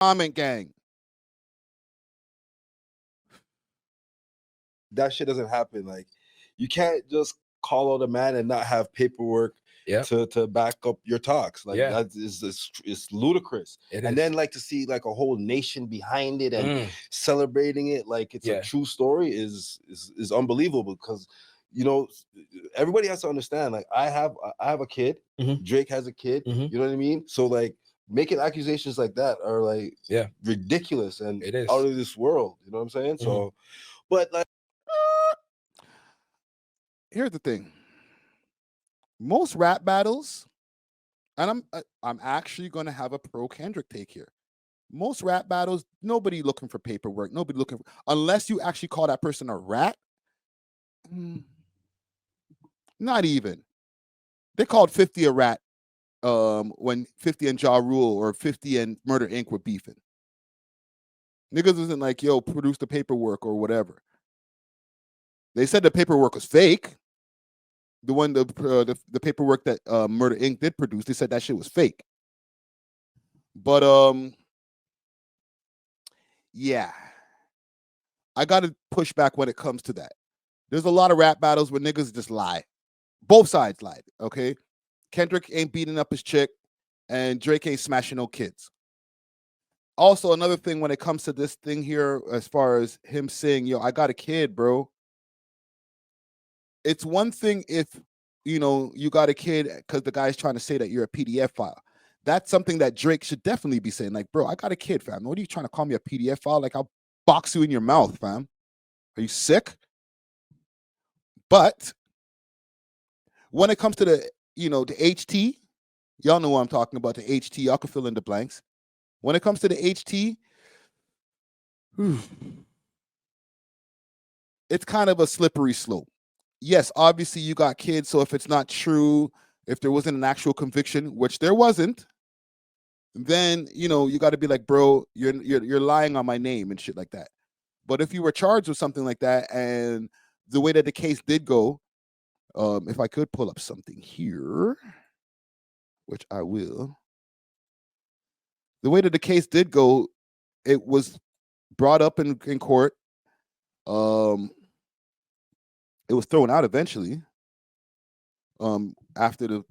Comment gang. That shit doesn't happen. Like, you can't just call out a man and not have paperwork to back up your talks. Like, that is it's ludicrous. And then, like, to see like a whole nation behind it and celebrating it like it's a true story is unbelievable. Because, you know, everybody has to understand, like, I have a kid, Drake has a kid, you know what I mean? So, like, making accusations like that are like ridiculous and out of this world, you know what I'm saying? So, but like, here's the thing. Most rap battles, and I'm actually going to have a pro Kendrick take here. Most rap battles, nobody looking for paperwork. Nobody looking for, unless you actually call that person a rat. Not even. They called 50 a rat when 50 and Ja Rule or 50 and Murder Inc. were beefing. Niggas wasn't like, yo, produce the paperwork or whatever. They said the paperwork was fake. The paperwork that Murder Inc. did produce, they said that shit was fake. But yeah, I got to push back when it comes to that. There's a lot of rap battles where niggas just lie. Both sides lied, okay? Kendrick ain't beating up his chick, and Drake ain't smashing no kids. Also, another thing when it comes to this thing here, as far as him saying, yo, I got a kid, bro. It's one thing if, you know, you got a kid because the guy's trying to say that you're a PDF file. That's something that Drake should definitely be saying. Like, bro, I got a kid, fam. What are you trying to call me a PDF file? Like, I'll box you in your mouth, fam. Are you sick? But when it comes to the, you know, the HT, y'all know what I'm talking about, the HT. Y'all can fill in the blanks. When it comes to the HT, it's kind of a slippery slope. Yes, obviously you got kids, so if it's not true, if there wasn't an actual conviction, which there wasn't, then, you know, you got to be like, bro, you're lying on my name and shit like that. But if you were charged with something like that, and the way that the case did go, if I could pull up something here, which I will, the way that the case did go, it was brought up in court. It was thrown out eventually. After the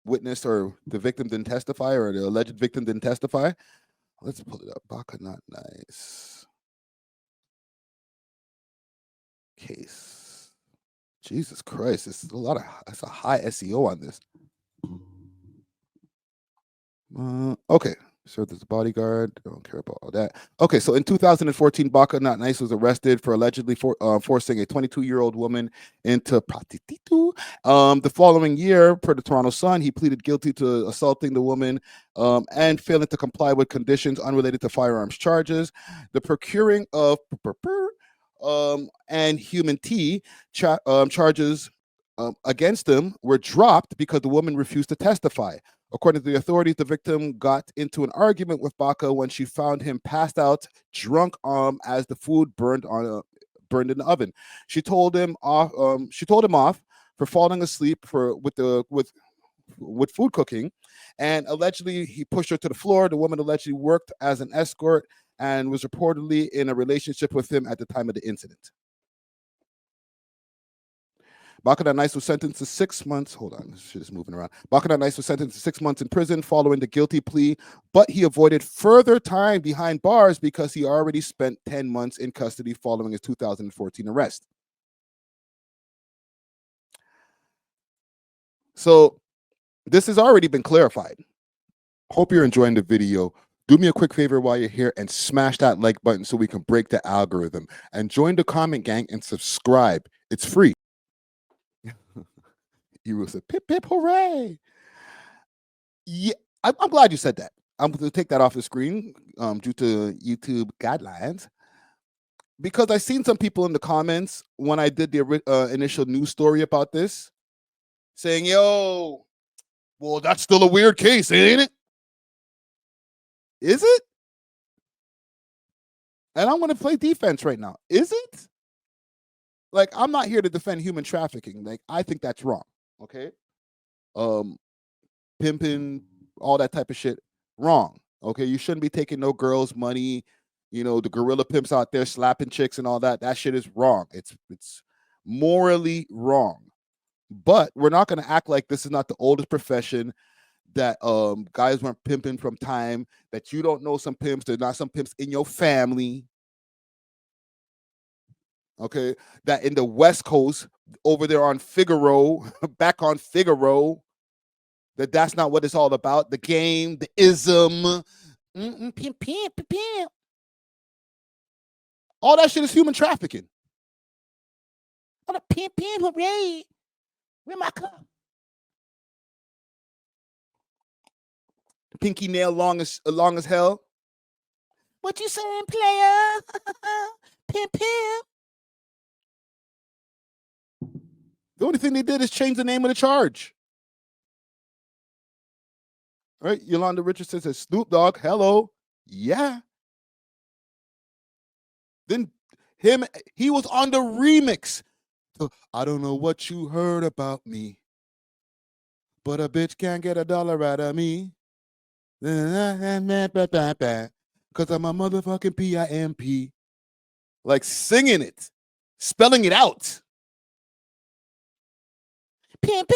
witness or the victim didn't testify, or the alleged victim didn't testify. Let's pull it up. Baka Not Nice case. Jesus Christ, it's a high SEO on this. Okay. So there's a bodyguard. Don't care about all that. Okay, so in 2014, Baka Not Nice was arrested for allegedly forcing a 22-year-old woman into prostitution. The following year, per the Toronto Sun, he pleaded guilty to assaulting the woman and failing to comply with conditions unrelated to firearms charges. The procuring of and human tea charges against him were dropped because the woman refused to testify. According to the authorities, the victim got into an argument with Baka when she found him passed out, drunk, as the food burned in the oven. She told him off. For falling asleep with food cooking, and allegedly he pushed her to the floor. The woman allegedly worked as an escort and was reportedly in a relationship with him at the time of the incident. Baka Not Nice was sentenced to 6 months. Hold on, this shit is moving around. Baka Not Nice was sentenced to 6 months in prison following the guilty plea, but he avoided further time behind bars because he already spent 10 months in custody following his 2014 arrest. So this has already been clarified. Hope you're enjoying the video. Do me a quick favor while you're here and smash that like button so we can break the algorithm. And join the comment gang and subscribe. It's free. You will say, pip, pip, hooray. Yeah, I'm glad you said that. I'm going to take that off the screen due to YouTube guidelines. Because I seen some people in the comments when I did the initial news story about this saying, yo, well, that's still a weird case, ain't it? Is it? And I'm going to play defense right now. Is it? Like, I'm not here to defend human trafficking. Like, I think that's wrong. Okay? Pimping, all that type of shit, wrong. Okay, you shouldn't be taking no girls' money. You know, the gorilla pimps out there slapping chicks and all that. That shit is wrong. It's morally wrong. But we're not going to act like this is not the oldest profession, that guys weren't pimping from time, that you don't know some pimps. There's not some pimps in your family. Okay, that in the West Coast over there on Figaro, back on Figaro, that's not what it's all about. The game, the ism, pimp, pimp, pimp. All that shit is human trafficking. Oh, the pimp, pimp, hooray! Where my cup? Pinky nail long as hell. What you saying, player? Pimp, pimp. The only thing they did is change the name of the charge. Right? Yolanda Richardson says, Snoop Dogg, hello. Yeah. Then he was on the remix. I don't know what you heard about me, but a bitch can't get $1 out of me. Because I'm a motherfucking PIMP. Like singing it, spelling it out. Pimp.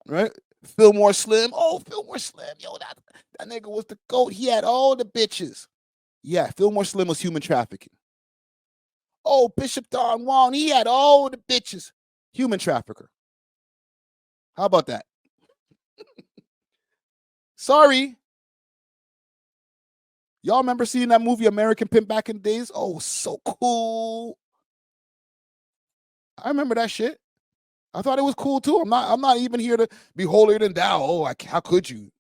Right? Fillmore Slim. Oh, Fillmore Slim. Yo, that nigga was the GOAT. He had all the bitches. Yeah, Fillmore Slim was human trafficking. Oh, Bishop Don Juan. He had all the bitches. Human trafficker. How about that? Sorry. Y'all remember seeing that movie American Pimp back in the days? Oh, so cool. I remember that shit. I thought it was cool too. I'm not even here to be holier than thou. Oh, how could you?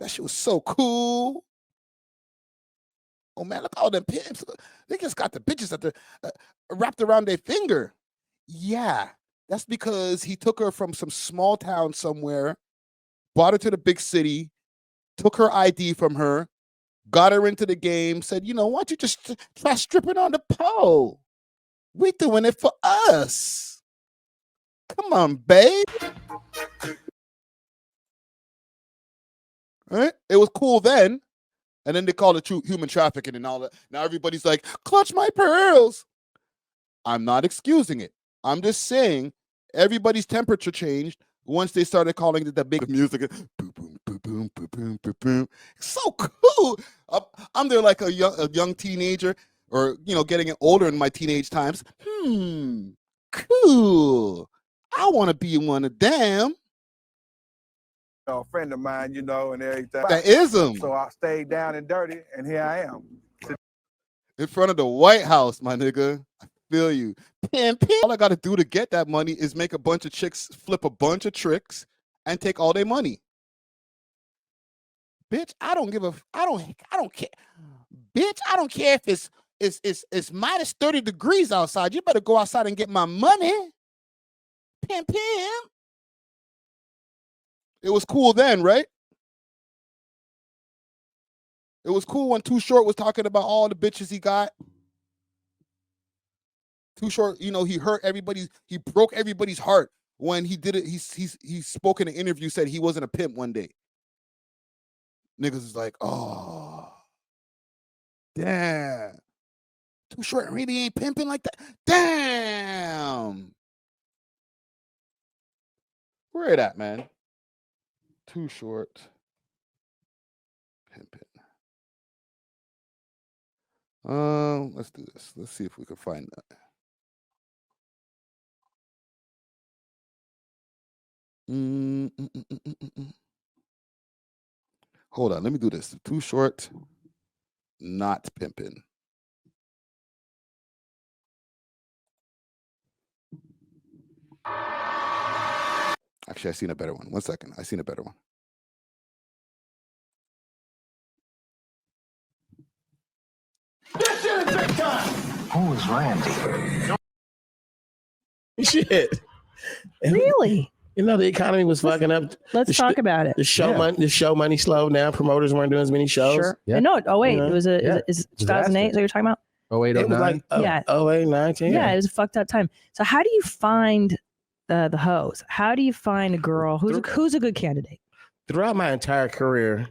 That shit was so cool. Oh man, look at all them pimps. They just got the bitches at the wrapped around their finger. Yeah, that's because he took her from some small town somewhere, brought her to the big city, took her ID from her, got her into the game, said, you know, why don't you just try stripping on the pole? We doing it for us. Come on, babe. Right? It was cool then. And then they called it human trafficking and all that. Now everybody's like, clutch my pearls. I'm not excusing it. I'm just saying everybody's temperature changed once they started calling it the big music. Boom, boom, boom, boom, boom, boom, boom, boom. So cool. I'm there like a young teenager, or, you know, getting older in my teenage times. Cool. I want to be one of them. A friend of mine, you know, and everything. That is him. So I stayed down and dirty, and here I am. In front of the White House, my nigga. I feel you. Pimp. All I got to do to get that money is make a bunch of chicks flip a bunch of tricks and take all their money. Bitch, I don't care. Bitch, I don't care if it's minus 30 degrees outside. You better go outside and get my money. Pimp. It was cool then, right? It was cool when Too Short was talking about all the bitches he got. Too Short, you know, he broke everybody's heart when he did it. He spoke in an interview, said he wasn't a pimp one day. Niggas is like, oh, damn. Too Short really ain't pimping like that. Damn. Where it at, man? Too Short pimping. Let's do this. Let's see if we can find that. Hold on, let me do this. Too Short, not pimping. Actually, I seen a better one. 1 second. I seen a better one. This shit is big time. Who is Randy? Shit. Really? You know, the economy was fucking up. Let's talk about it. The show money slowed down. Promoters weren't doing as many shows. Sure. Yeah. No, it Yeah. was is 2008 that you're talking about? 08, It was 09? like, Yeah. 08, 09, 10. Yeah, it was a fucked up time. So how do you find the hoes? How do you find a girl who's a good candidate? Throughout my entire career,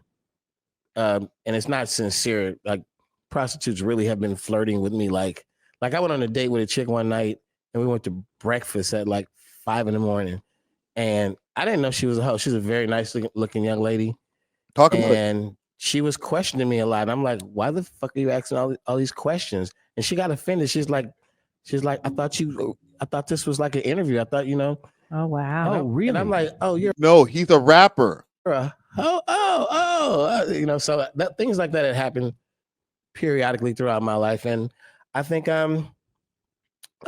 and it's not sincere, like prostitutes really have been flirting with me. Like I went on a date with a chick one night and we went to breakfast at like 5 a.m. and I didn't know she was a hoe. She's a very nice looking young lady. Talk about it. And she was questioning me a lot. And I'm like, why the fuck are you asking all these questions? And she got offended. She's like, I thought this was like an interview. I thought, Oh wow. Oh, really? And I'm like, oh, No, he's a rapper. So things like that had happened periodically throughout my life. And I think I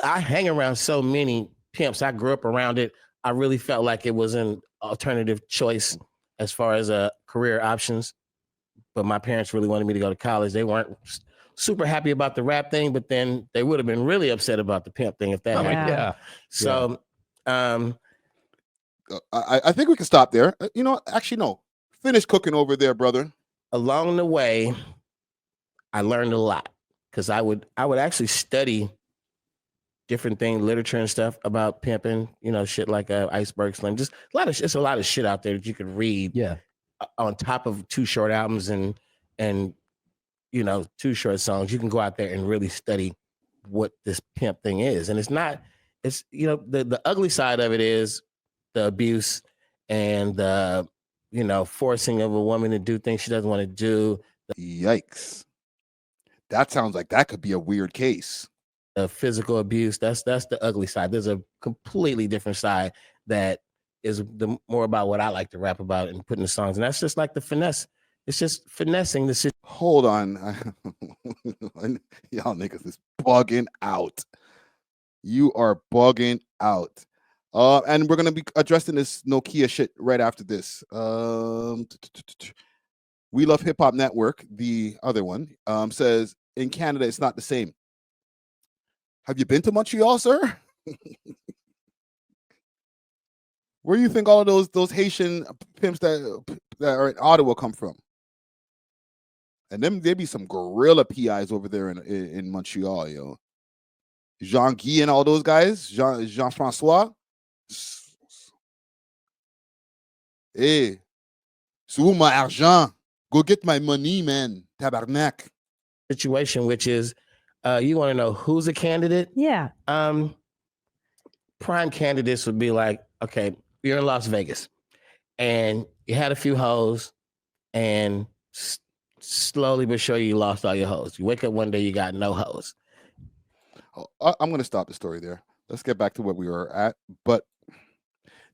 hang around so many pimps. I grew up around it. I really felt like it was an alternative choice as far as career options. But my parents really wanted me to go to college. They weren't super happy about the rap thing, but then they would have been really upset about the pimp thing if that happened. Yeah. So I think we can stop there. Actually, no. Finish cooking over there, brother. Along the way, I learned a lot because I would actually study different things, literature and stuff about pimping, shit like Iceberg Slim. Just it's a lot of shit out there that you could read. Yeah. On top of 2 short albums and 2 short songs, you can go out there and really study what this pimp thing is. And it's the ugly side of it is the abuse and the forcing of a woman to do things she doesn't want to do. Yikes. That sounds like that could be a weird case. The physical abuse, that's the ugly side. There's a completely different side that is more about what I like to rap about and put in the songs. And that's just like the finesse. It's just finessing the situation. Hold on. Y'all niggas is bugging out. You are bugging out. And we're gonna be addressing this Nokia shit right after this. We Love Hip Hop Network, the other one, says in Canada it's not the same. Have you been to Montreal, sir? Where do you think all of those Haitian pimps that are in Ottawa come from? And then there be some gorilla PIs over there in Montreal, yo. Jean-Guy and all those guys, Jean-Francois. Hey, sous my argent. Go get my money, man. Tabarnak. Situation, which is, you want to know who's a candidate? Yeah. Prime candidates would be like, okay, you're in Las Vegas and you had a few hoes and slowly but surely you lost all your hoes. You wake up one day, you got no hoes. I'm going to stop the story there. Let's get back to what we were at. But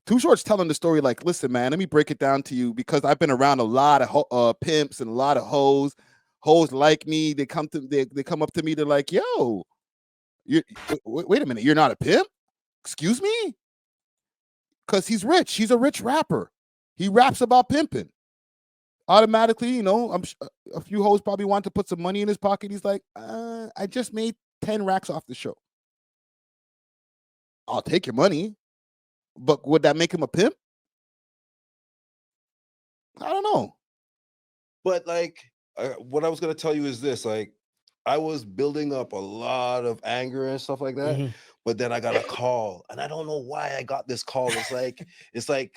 Too Short's telling the story like, listen, man, let me break it down to you because I've been around a lot of pimps and a lot of hoes. Hoes like me. They come up to me. They're like, yo, wait a minute. You're not a pimp? Excuse me? Because he's rich. He's a rich rapper. He raps about pimping. Automatically, a few hoes probably want to put some money in his pocket. He's like, I just made 10 racks off the show. I'll take your money. But would that make him a pimp? I don't know. But like, what I was going to tell you is this, like, I was building up a lot of anger and stuff like that. Mm-hmm. But then I got a call and I don't know why I got this call. It's like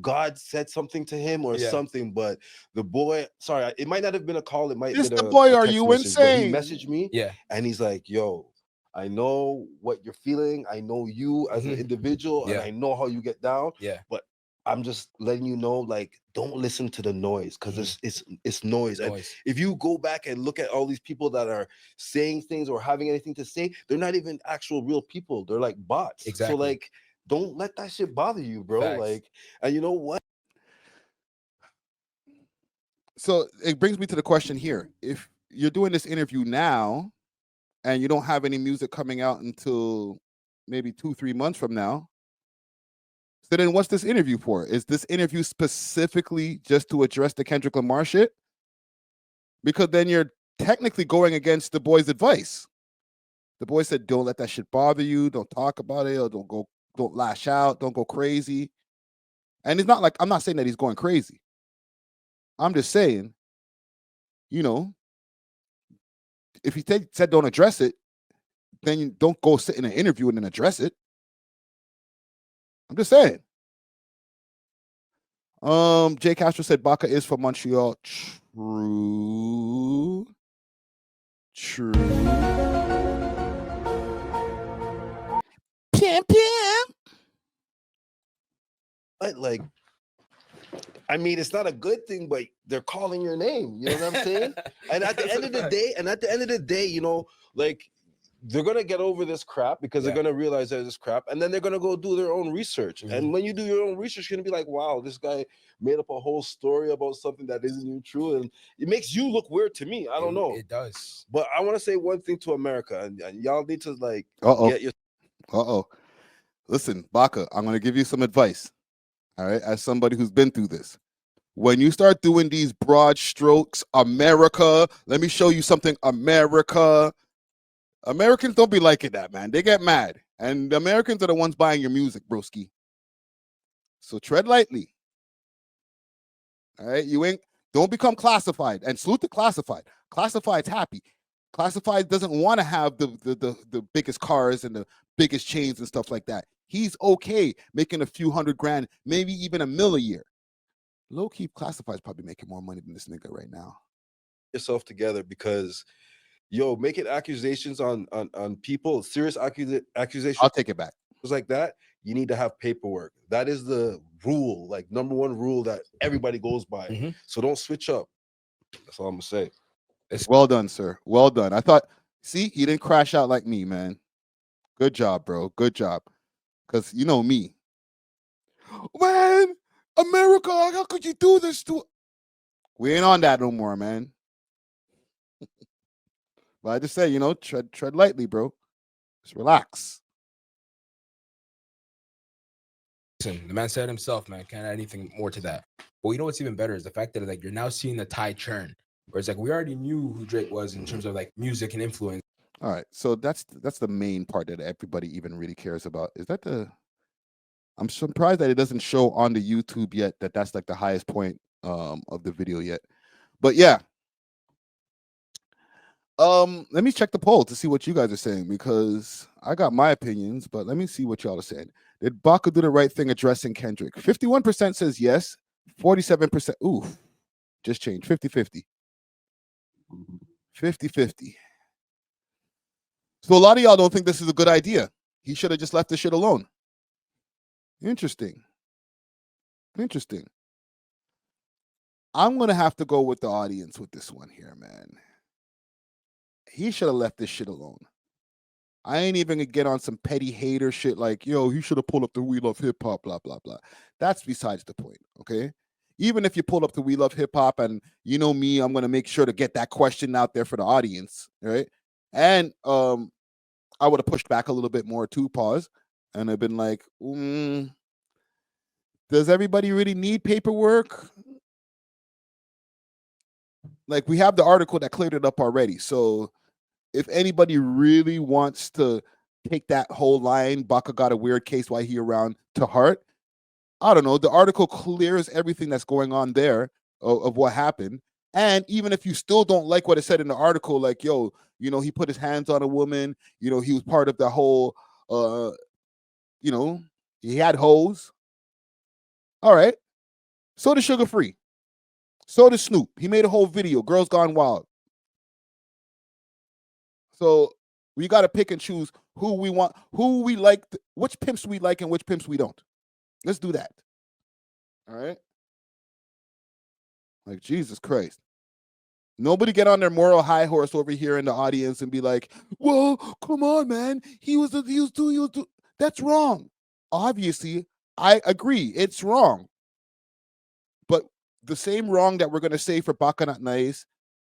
God said something to him or something, but the boy, sorry, it might not have been a call. It might have been the boy, are you message, insane? He messaged me and he's like, yo, I know what you're feeling. I know you as an individual and I know how you get down. Yeah. But I'm just letting you know, like, don't listen to the noise because it's noise. And if you go back and look at all these people that are saying things or having anything to say, they're not even actual real people. They're like bots. Exactly. So like, don't let that shit bother you, bro. Facts. Like, and you know what? So it brings me to the question here. If you're doing this interview now and you don't have any music coming out until maybe 2-3 months from now, so then what's this interview for? Is this interview specifically just to address the Kendrick Lamar shit? Because then you're technically going against the boy's advice. The boy said, don't let that shit bother you. Don't talk about it. Or don't lash out. Don't go crazy. And it's not like, I'm not saying that he's going crazy. I'm just saying, if he said don't address it, then you don't go sit in an interview and then address it. I'm just saying. Jay Castro said Baka is from Montreal. True. Pimp. Like, I mean, it's not a good thing, but they're calling your name. You know what I'm saying? And at the end of the day, you know, like, they're gonna get over this crap because they're gonna realize that it's crap, and then they're gonna go do their own research. And when you do your own research, you're gonna be like, wow, this guy made up a whole story about something that isn't even true, and it makes you look weird to me. I don't know. It does. But I want to say one thing to America, and y'all need to like get your. Listen, Baka, I'm gonna give you some advice. All right, as somebody who's been through this. When you start doing these broad strokes, America, let me show you something, America. Americans don't be liking that, man. They get mad. And the Americans are the ones buying your music, broski. So tread lightly. All right, don't become classified. And salute to classified. Classified's happy. Classified doesn't want to have the biggest cars and the biggest chains and stuff like that. He's okay making a few $100 grand, maybe even $1 million a year. Low-key Classified's probably making more money than this nigga right now. Yourself together, because making accusations on people, serious accusations. I'll take it back. Like that, you need to have paperwork. That is the rule, like number one rule that everybody goes by. So don't switch up. That's all I'm gonna say. Well done, sir. Well done. I thought, see, he didn't crash out like me, man. Good job, bro. Good job. Because you know me. Man, America, how could you do this to? We ain't on that no more, man. But I just say, tread lightly, bro. Just relax. Listen, the man said himself, man, can't add anything more to that. But you know what's even better is the fact that like you're now seeing the tide churn. Whereas like we already knew who Drake was in terms of like music and influence. All right, so that's the main part that everybody even really cares about. Is that I'm surprised that it doesn't show on the YouTube yet that that's like the highest point of the video yet. But yeah. Let me check the poll to see what you guys are saying, because I got my opinions, but let me see what y'all are saying. Did Baka do the right thing addressing Kendrick? 51% says yes. 47%. Ooh, just changed. 50-50. 50-50. So a lot of y'all don't think this is a good idea. He should have just left this shit alone. Interesting. I'm going to have to go with the audience with this one here, man. He should have left this shit alone. I ain't even gonna get on some petty hater shit like, yo, he should have pulled up the We Love Hip Hop, blah, blah, blah. That's besides the point, okay? Even if you pull up the We Love Hip Hop, and you know me, I'm gonna make sure to get that question out there for the audience, right? And I would have pushed back a little bit more too, pause, and I've been like, does everybody really need paperwork? Like, we have the article that cleared it up already, so if anybody really wants to take that whole line, Baka got a weird case, why he around, to heart, I don't know. The article clears everything that's going on there of what happened. And even if you still don't like what it said in the article, like, yo, he put his hands on a woman, he was part of the whole, he had hoes. All right. So does Sugar Free. So does Snoop. He made a whole video, Girls Gone Wild. So we got to pick and choose who we want, who we like, which pimps we like and which pimps we don't. Let's do that. All right? Like, Jesus Christ. Nobody get on their moral high horse over here in the audience and be like, well, come on, man. He was doing. That's wrong. Obviously, I agree. It's wrong. But the same wrong that we're going to say for Baka Not Nice,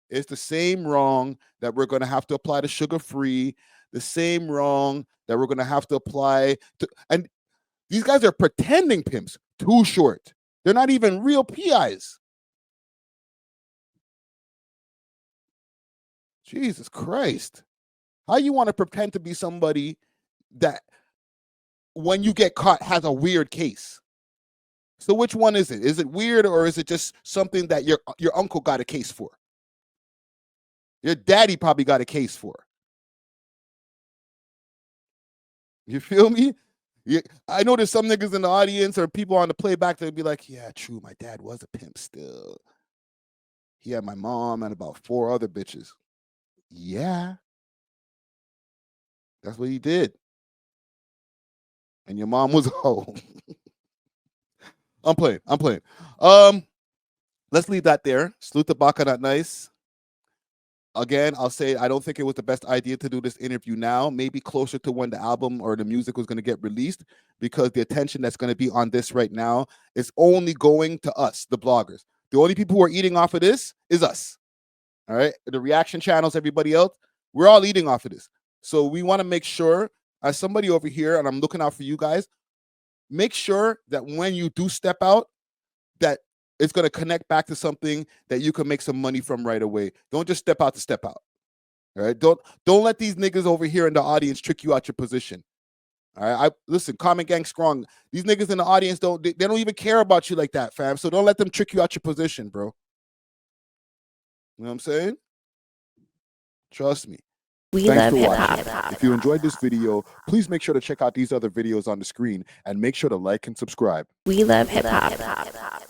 it's the same wrong that we're going to have to apply to Sugar Free, the same wrong that we're going to have to apply to, and these guys are pretending pimps. Too Short. They're not even real PIs. Jesus Christ. How you want to pretend to be somebody that when you get caught has a weird case? So which one is it? Is it weird, or is it just something that your uncle got a case for? Your daddy probably got a case for. You feel me? Yeah, I know there's some niggas in the audience or people on the playback that'd be like, yeah, true, my dad was a pimp still. He had my mom and about 4 other bitches. Yeah. That's what he did. And your mom was a hoe. I'm playing. Let's leave that there. Salute to Baka Not Nice. Again, I'll say I don't think it was the best idea to do this interview now. Maybe closer to when the album or the music was going to get released, because the attention that's going to be on this right now is only going to us, the bloggers. The only people who are eating off of this is us. All right, the reaction channels, everybody else, we're all eating off of this. So we want to make sure, as somebody over here, and I'm looking out for you guys, make sure that when you do step out, that it's going to connect back to something that you can make some money from right away. Don't just step out to step out. All right. Don't let these niggas over here in the audience trick you out your position. All right. Listen, Common Gang Strong. These niggas in the audience they don't even care about you like that, fam. So don't let them trick you out your position, bro. You know what I'm saying? Trust me. Thanks for watching. If you enjoyed this video, please make sure to check out these other videos on the screen and make sure to like and subscribe. We love hip hop.